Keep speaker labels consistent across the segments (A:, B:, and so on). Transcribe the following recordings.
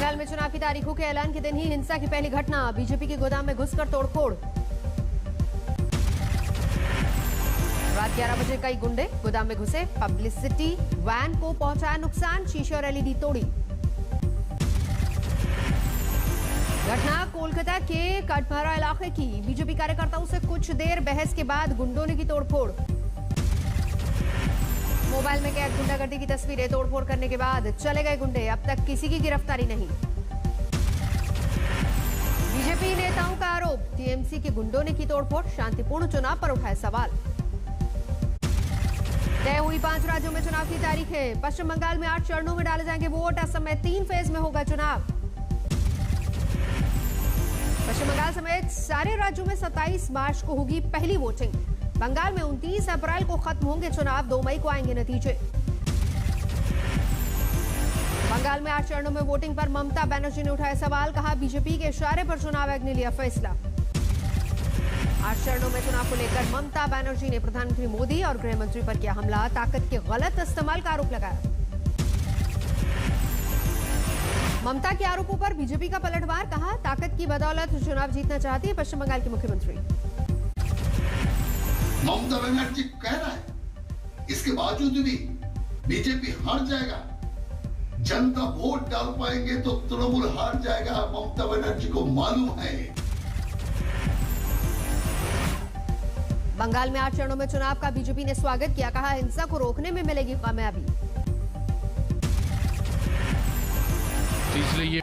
A: बंगाल में चुनाव की तारीखों के ऐलान के दिन ही हिंसा की पहली घटना, बीजेपी के गोदाम में घुसकर तोड़फोड़। रात 11 बजे कई गुंडे गोदाम में घुसे, पब्लिसिटी वैन को पहुंचाया नुकसान, शीशे और एलईडी तोड़ी। घटना कोलकाता के कटघरा इलाके की, बीजेपी कार्यकर्ताओं से कुछ देर बहस के बाद गुंडों ने की तोड़फोड़। मोबाइल में कैद गुंडागर्दी की तस्वीरें, तोड़फोड़ करने के बाद चले गए गुंडे, अब तक किसी की गिरफ्तारी नहीं। बीजेपी नेताओं का आरोप, टीएमसी के गुंडों ने की तोड़फोड़, शांतिपूर्ण चुनाव पर उठाए सवाल। तय हुई 5 राज्यों में चुनाव की तारीखें, पश्चिम बंगाल में 8 चरणों में डाले जाएंगे वोट, असम में 3 फेज में होगा चुनाव। पश्चिम बंगाल समेत सारे राज्यों में 27 मार्च को होगी पहली वोटिंग। बंगाल में 29 अप्रैल को खत्म होंगे चुनाव, 2 मई को आएंगे नतीजे। बंगाल में 8 चरणों में वोटिंग पर ममता बनर्जी ने उठाया सवाल, कहा बीजेपी के इशारे पर चुनाव आयोग ने लिया फैसला। 8 चरणों में चुनाव को लेकर ममता बनर्जी ने प्रधानमंत्री मोदी और गृह मंत्री पर किया हमला, ताकत के गलत इस्तेमाल का आरोप लगाया। ममता के आरोपों पर बीजेपी का पलटवार, कहा ताकत की बदौलत चुनाव जीतना चाहती है पश्चिम बंगाल की मुख्यमंत्री।
B: ममता बनर्जी कह रहा है, इसके बावजूद भी बीजेपी हार जाएगा, जनता वोट डाल पाएंगे तो तृणमूल हार जाएगा, ममता बनर्जी को मालूम है।
A: बंगाल में 8 चरणों में चुनाव का बीजेपी ने स्वागत किया, कहा हिंसा को रोकने में मिलेगी कामयाबी।
C: इसलिए ये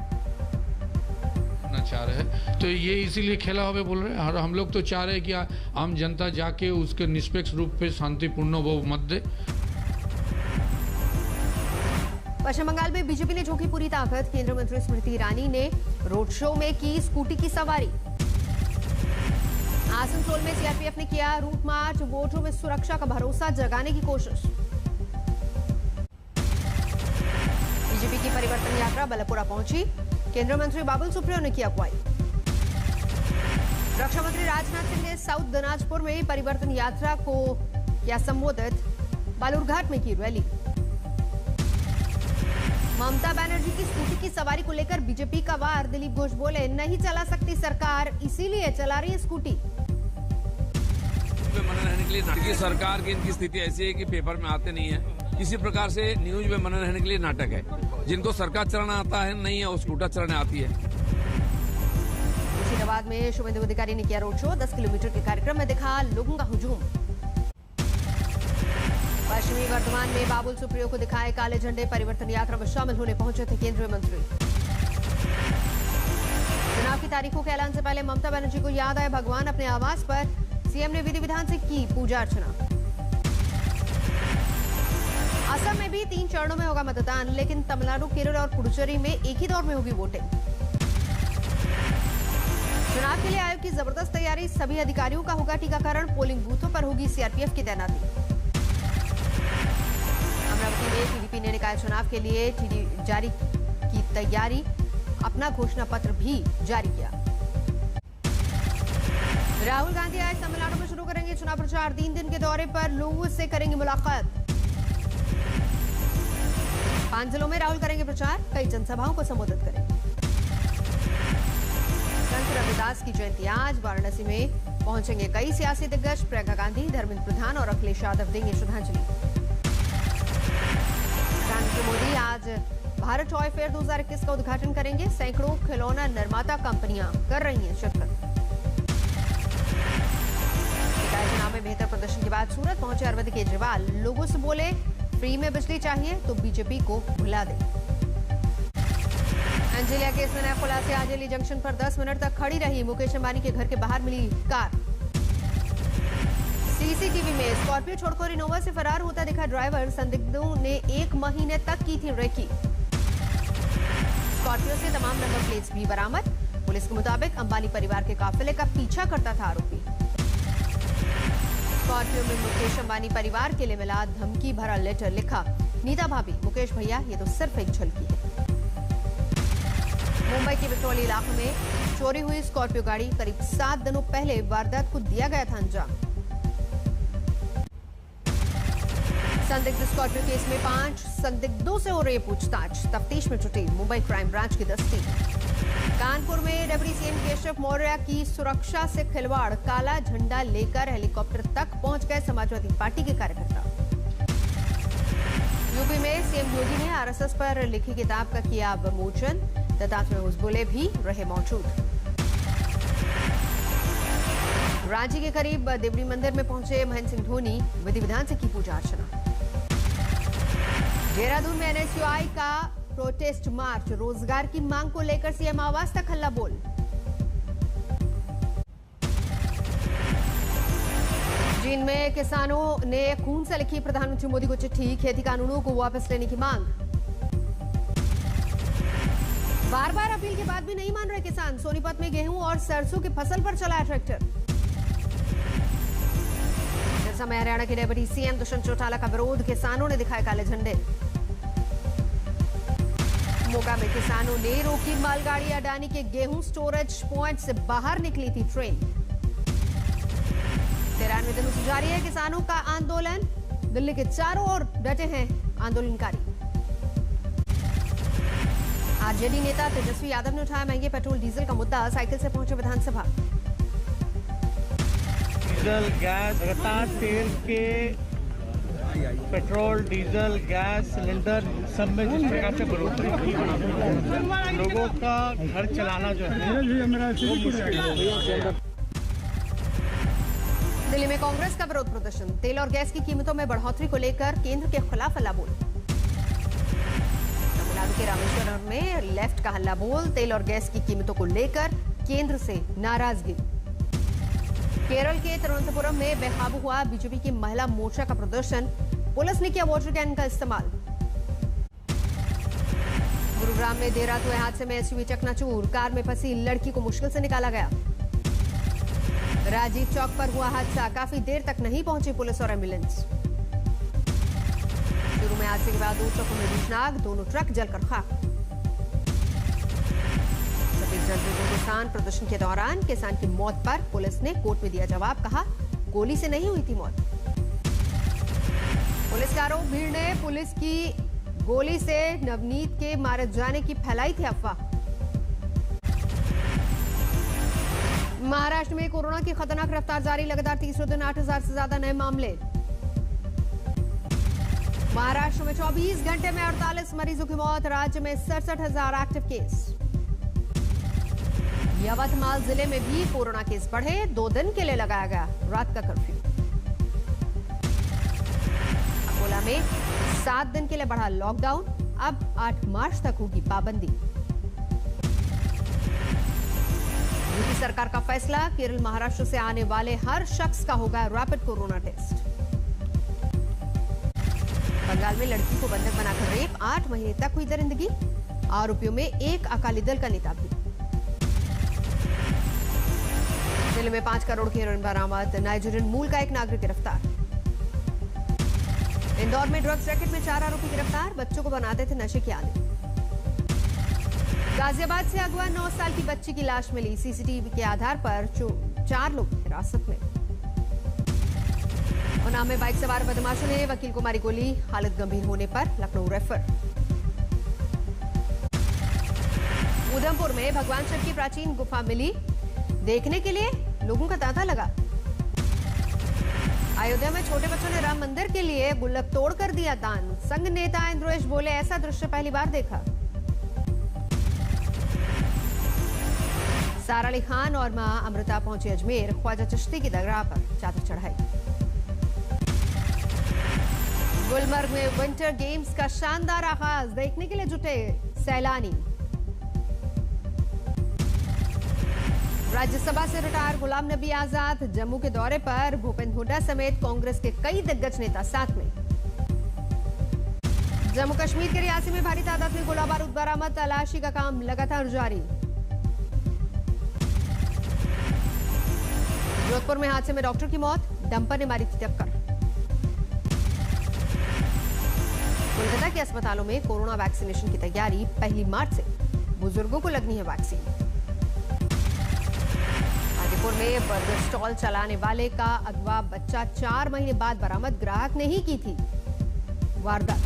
C: चाह रहे हैं, तो ये इसीलिए खेला हुआ बोल रहे हैं, और हम लोग तो चाह रहे हैं कि आम जनता जाके उसके निष्पक्ष रूप पे शांतिपूर्ण वो मत दे।
A: पश्चिम बंगाल में बीजेपी ने झोंकी पूरी ताकत, केंद्रीय मंत्री स्मृति ईरानी ने रोड शो में की स्कूटी की सवारी। आसनसोल में सीआरपीएफ ने किया रूट मार्च, वोटरों में सुरक्षा का भरोसा जगाने की कोशिश। बीजेपी की परिवर्तन यात्रा बलपुरा पहुंची, केंद्रीय मंत्री बाबुल सुप्रियो ने किया अगुवाई। रक्षा मंत्री राजनाथ सिंह ने साउथ दिनाजपुर में परिवर्तन यात्रा को किया संबोधित, बालूरघाट में की रैली। ममता बनर्जी की स्कूटी की सवारी को लेकर बीजेपी का वार, दिलीप घोष बोले नहीं चला सकती सरकार, इसीलिए चला रही है स्कूटी।
D: बने रहने के लिए सरकार की इनकी स्थिति ऐसी है कि पेपर में आते नहीं है, किसी प्रकार से न्यूज में बने रहने के लिए नाटक है। जिनको सरकार चलाना आता है नहीं है, वो स्कूटर चलाने आती है।
A: मुर्शिदाबाद में शुभेंदु अधिकारी ने किया रोड शो, 10 किलोमीटर के कार्यक्रम में दिखा लोगों का हुजूम। पश्चिमी वर्धमान में बाबुल सुप्रियो को दिखाए काले झंडे, परिवर्तन यात्रा में शामिल होने पहुंचे थे केंद्रीय मंत्री। चुनाव की तारीखों के ऐलान से पहले ममता बनर्जी को याद आए भगवान, अपने आवास पर सीएम ने विधि विधान से की पूजा अर्चना। असम में भी 3 चरणों में होगा मतदान, लेकिन तमिलनाडु, केरल और पुडुचेरी में एक ही दौर में होगी वोटिंग। चुनाव के लिए आयोग की जबरदस्त तैयारी, सभी अधिकारियों का होगा टीकाकरण, पोलिंग बूथों पर होगी सीआरपीएफ की तैनाती। अमरावती में टीडीपी ने निकाय चुनाव के लिए जारी की तैयारी, अपना घोषणा पत्र भी जारी किया। राहुल गांधी आज तमिलनाडु में शुरू करेंगे चुनाव प्रचार, 3 दिन के दौरे पर लोगों से करेंगे मुलाकात। 5 जिलों में राहुल करेंगे प्रचार, कई जनसभाओं को संबोधित करेंगे। संत रविदास की जयंती आज, वाराणसी में पहुंचेंगे कई सियासी दिग्गज, प्रियंका गांधी, धर्मेंद्र प्रधान और अखिलेश यादव देंगे श्रद्धांजलि। प्रधानमंत्री मोदी आज भारत टॉय फेयर 2021 का उद्घाटन करेंगे, सैकड़ों खिलौना निर्माता कंपनियां कर रही हैं शिरकत। निकाय चुनाव में बेहतर प्रदर्शन के बाद सूरत पहुंचे अरविंद केजरीवाल, लोगों से बोले फ्री में बिजली चाहिए तो बीजेपी को भुला दे। अंजलिया केस में नया खुलासे, आजेली जंक्शन पर 10 मिनट तक खड़ी रही, मुकेश अंबानी के घर के बाहर मिली कार। सीसीटीवी में स्कॉर्पियो छोड़कर इनोवा से फरार होता दिखा ड्राइवर, संदिग्धों ने 1 महीने तक की थी रेकी। स्कॉर्पियो से तमाम नंबर प्लेट्स भी बरामद, पुलिस के मुताबिक अंबानी परिवार के काफिले का पीछा करता था आरोपी। स्कॉर्पियो में मुकेश अंबानी परिवार के लिए मिला धमकी भरा लेटर, लिखा नीता भाभी, मुकेश भैया ये तो सिर्फ एक झलकी है। मुंबई के विक्टोरिया इलाके में चोरी हुई स्कॉर्पियो गाड़ी, करीब 7 दिनों पहले वारदात को दिया गया था अंजाम। संदिग्ध स्कॉर्पियो केस में 5 संदिग्धों से हो रही पूछताछ, तफ्तीश में जुटी मुंबई क्राइम ब्रांच की दस्ती। कानपुर में डिप्टी सीएम केशव मौर्य की सुरक्षा से खिलवाड़, काला झंडा लेकर हेलीकॉप्टर तक पहुंच गए समाजवादी पार्टी के कार्यकर्ता। यूपी में सीएम योगी ने आरएसएस पर लिखी किताब का किया विमोचन, दत्तात्रेय होसबोले भी रहे मौजूद। रांची के करीब देवरी मंदिर में पहुंचे महेंद्र सिंह धोनी, विधि विधान से की पूजा अर्चना। देहरादून में एनएसयूआई का प्रोटेस्ट मार्च, रोजगार की मांग को लेकर सीएम आवास तक हल्ला बोल। चीन में किसानों ने खून से लिखी प्रधानमंत्री मोदी को चिट्ठी, खेती कानूनों को वापस लेने की मांग। बार बार अपील के बाद भी नहीं मान रहे किसान, सोनीपत में गेहूं और सरसों की फसल पर चलाया ट्रैक्टर। समय हरियाणा के डिप्टी सीएम दुष्यंत चौटाला का विरोध, किसानों ने दिखाए काले झंडे। मोगा में किसानों ने रोकी मालगाड़ी, अडानी के गेहूं स्टोरेज पॉइंट से बाहर निकली थी ट्रेन। 93 दिनों से जारी है किसानों का आंदोलन, दिल्ली के चारों ओर डटे हैं आंदोलनकारी। आरजेडी नेता तेजस्वी यादव ने उठाया महंगे पेट्रोल डीजल का मुद्दा, साइकिल से पहुंचे विधानसभा।
E: डीजल गैस लगातार तेल के पेट्रोल डीजल गैस सिलेंडर सब में जिस प्रकार से बढ़ोतरी हुई, लोगों का घर चलाना जो है वो मुश्किल हो गया।
A: दिल्ली में कांग्रेस का विरोध प्रदर्शन, तेल और गैस की कीमतों में बढ़ोतरी को लेकर केंद्र के खिलाफ हल्ला बोल। तमिलनाडु के रामेश्वरम में लेफ्ट का हल्ला बोल, तेल और गैस की कीमतों को लेकर केंद्र से नाराजगी। केरल के तिरुवनंतपुरम में बेकाबू हुआ बीजेपी की महिला मोर्चा का प्रदर्शन, पुलिस ने किया वाटर कैन का इस्तेमाल। गुरुग्राम में देर रात हुए हादसे में एसयूवी चकनाचूर, कार में फंसी लड़की को मुश्किल से निकाला गया। राजीव चौक पर हुआ हादसा, काफी देर तक नहीं पहुंची पुलिस और एम्बुलेंस। शुरू में हादसे के बाद 2 ट्रकों में भीषण आग, दोनों ट्रक जलकर खाक। किसान प्रदर्शन के दौरान किसान की मौत पर पुलिस ने कोर्ट में दिया जवाब, कहा गोली से नहीं हुई थी मौत। पुलिस का आरोप, भीड़ ने पुलिस की गोली से नवनीत के मारे जाने की फैलाई थी अफवाह। महाराष्ट्र में कोरोना की खतरनाक रफ्तार जारी, लगातार तीसरे दिन 8,000 से ज्यादा नए मामले। महाराष्ट्र में 24 घंटे में 48 मरीजों की मौत, राज्य में 67,000 एक्टिव केस। यवतमाल जिले में भी कोरोना केस बढ़े, 2 दिन के लिए लगाया गया रात का कर्फ्यू। अकोला में 7 दिन के लिए बढ़ा लॉकडाउन, अब 8 मार्च तक होगी पाबंदी। यूपी सरकार का फैसला, केरल महाराष्ट्र से आने वाले हर शख्स का होगा रैपिड कोरोना टेस्ट। बंगाल में लड़की को बंधक बनाकर रेप, 8 महीने तक हुई दरिंदगी, आरोपियों में एक अकाली दल का नेता भी। दिल्ली में 5 करोड़ की हेरोइन बरामद, नाइजीरियन मूल का एक नागरिक गिरफ्तार। इंदौर में ड्रग्स रैकेट में 4 आरोपी गिरफ्तार, बच्चों को बनाते थे नशे की आदत। गाजियाबाद से अगवा 9 साल की बच्ची की लाश मिली, सीसीटीवी के आधार पर 4 लोग हिरासत में। उन्नाव में बाइक सवार बदमाशों ने वकील को मारी गोली, हालत गंभीर होने पर लखनऊ रेफर। उधमपुर में भगवान शिव की प्राचीन गुफा मिली, देखने के लिए लोगों का तांता लगा। अयोध्या में छोटे बच्चों ने राम मंदिर के लिए गुल्लक तोड़ कर दिया दान, संघ नेता इंद्रेश बोले ऐसा दृश्य पहली बार देखा। सारा अली खान और मां अमृता पहुंचे अजमेर, ख्वाजा चिश्ती की दरगाह पर चादर चढ़ाई। गुलमर्ग में विंटर गेम्स का शानदार आगाज, देखने के लिए जुटे सैलानी। राज्यसभा से रिटायर गुलाम नबी आजाद जम्मू के दौरे पर, भूपेंद्र हुड्डा समेत कांग्रेस के कई दिग्गज नेता साथ में। जम्मू कश्मीर के रियासी में भारी तादाद में गोला बारूद बरामद, तलाशी का काम लगातार जारी। जोधपुर में हादसे में डॉक्टर की मौत, डंपर ने मारी थी टक्कर। कोलकाता के अस्पतालों में कोरोना वैक्सीनेशन की तैयारी, 1 मार्च से बुजुर्गों को लगनी है वैक्सीन। आदिपुर में बर्गर स्टॉल चलाने वाले का अगवा बच्चा 4 महीने बाद बरामद, ग्राहक ने ही की थी। वारदात।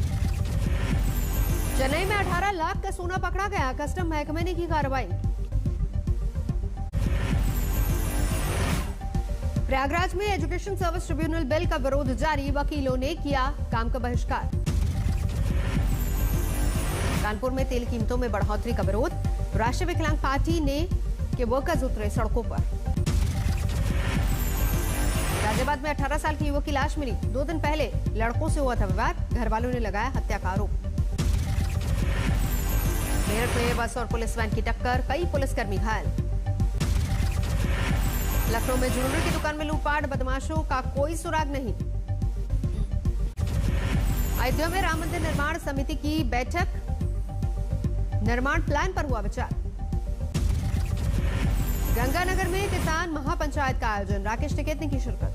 A: चेन्नई में 18 लाख का सोना पकड़ा गया, कस्टम महकमे ने की कार्रवाई। प्रयागराज में एजुकेशन सर्विस ट्रिब्यूनल बिल का विरोध जारी, वकीलों ने किया काम का बहिष्कार। कानपुर में तेल कीमतों में बढ़ोतरी का विरोध, राष्ट्रीय विकलांग पार्टी ने के वर्कर्स उतरे सड़कों पर। गाजियाबाद में 18 साल की युवक की लाश मिली, 2 दिन पहले लड़कों से हुआ था विवाद, घर वालों ने लगाया हत्या का आरोप। मेरठ में बस और पुलिस वैन की टक्कर, कई पुलिसकर्मी घायल। लखनऊ में ज्वेलरी की दुकान में लूटपाट, बदमाशों का कोई सुराग नहीं। अयोध्या में राम मंदिर निर्माण समिति की बैठक, निर्माण प्लान पर हुआ विचार। गंगानगर में किसान महापंचायत का आयोजन, राकेश टिकैत ने की शिरकत।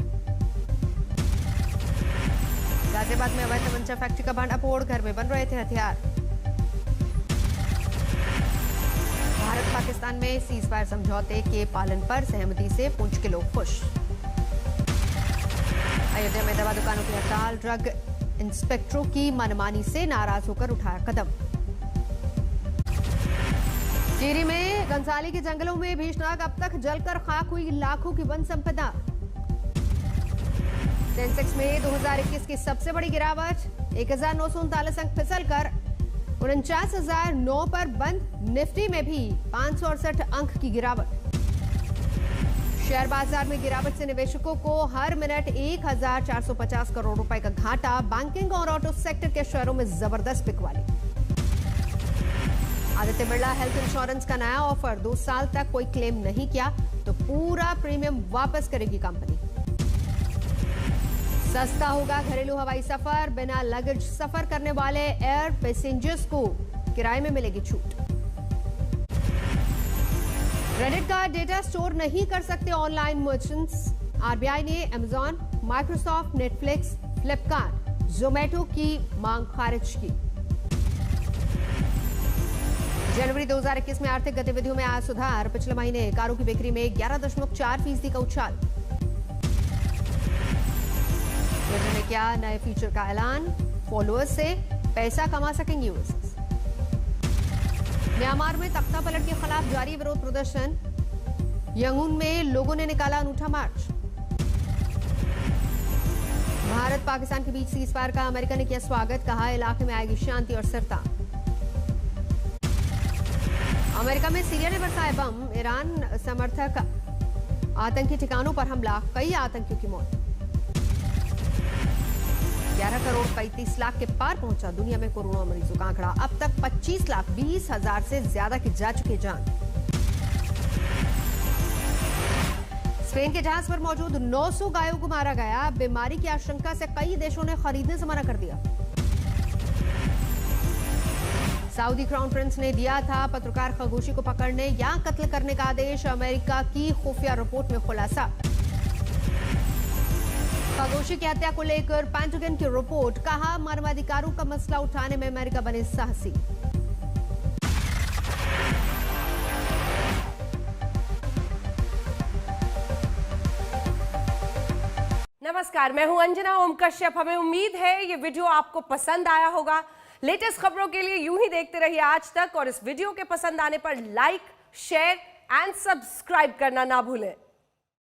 A: गाजियाबाद में अवैध मंचा फैक्ट्री का भांडाफोड़, घर में बन रहे थे हथियार। भारत पाकिस्तान में सीज फायर समझौते के पालन पर सहमति से पुंछ के लोग खुश। अयोध्या में दवा दुकानों की हड़ताल, ड्रग इंस्पेक्टरों की मनमानी से नाराज होकर उठाया कदम। टिहरी में गंसाली के जंगलों में भीषणाग, अब तक जलकर खाक हुई लाखों की वन संपदा। सेंसेक्स में 2021 की सबसे बड़ी गिरावट, 1939 अंक फिसलकर 49,009 पर बंद। निफ्टी में भी 568 अंक की गिरावट। शेयर बाजार में गिरावट से निवेशकों को हर मिनट 1,450 करोड़ रुपए का घाटा। बैंकिंग और ऑटो सेक्टर के शेयरों में जबरदस्त बिकवाली। आदित्य बिरला हेल्थ इंश्योरेंस का नया ऑफर, 2 साल तक कोई क्लेम नहीं किया तो पूरा प्रीमियम वापस करेगी कंपनी। सस्ता होगा घरेलू हवाई सफर, बिना लगेज सफर करने वाले एयर पैसेंजर्स को किराए में मिलेगी छूट। क्रेडिट कार्ड डेटा स्टोर नहीं कर सकते ऑनलाइन मर्चेंट्स, आरबीआई ने Amazon, Microsoft, Netflix, Flipkart, Zomato की मांग खारिज की। जनवरी 2021 में आर्थिक गतिविधियों में आया सुधार, पिछले महीने कारों की बिक्री में 11.4% का उछाल। ट्विटर ने किया नए फीचर का ऐलान, फॉलोअर्स से पैसा कमा सकेंगे यूजर्स। म्यांमार में तख्ता पलट के खिलाफ जारी विरोध प्रदर्शन, यंगून में लोगों ने निकाला अनूठा मार्च। भारत पाकिस्तान के बीच सीज फायर का अमेरिका ने किया स्वागत, कहा इलाके में आएगी शांति और स्थिरता। अमेरिका में सीरिया ने बरसाए बम, ईरान समर्थक आतंकी ठिकानों पर हमला, कई आतंकियों की मौत। 11 करोड़ 35 लाख के पार पहुंचा दुनिया में कोरोना मरीजों का आंकड़ा, अब तक 25,20,000 से ज्यादा की जा चुकी जान। स्पेन के जहाज पर मौजूद 900 गायों को मारा गया, बीमारी की आशंका से कई देशों ने खरीदने से मना कर दिया। सऊदी क्राउन प्रिंस ने दिया था पत्रकार खगोशी को पकड़ने या कत्ल करने का आदेश, अमेरिका की खुफिया रिपोर्ट में खुलासा। खगोशी की हत्या को लेकर पेंटागन की रिपोर्ट, कहा मानवाधिकारों का मसला उठाने में अमेरिका बने साहसी।
F: नमस्कार, मैं हूं अंजना ओम कश्यप। हमें उम्मीद है ये वीडियो आपको पसंद आया होगा। लेटेस्ट खबरों के लिए यूं ही देखते रहिए आज तक, और इस वीडियो के पसंद आने पर लाइक, शेयर एंड सब्सक्राइब करना ना भूलें।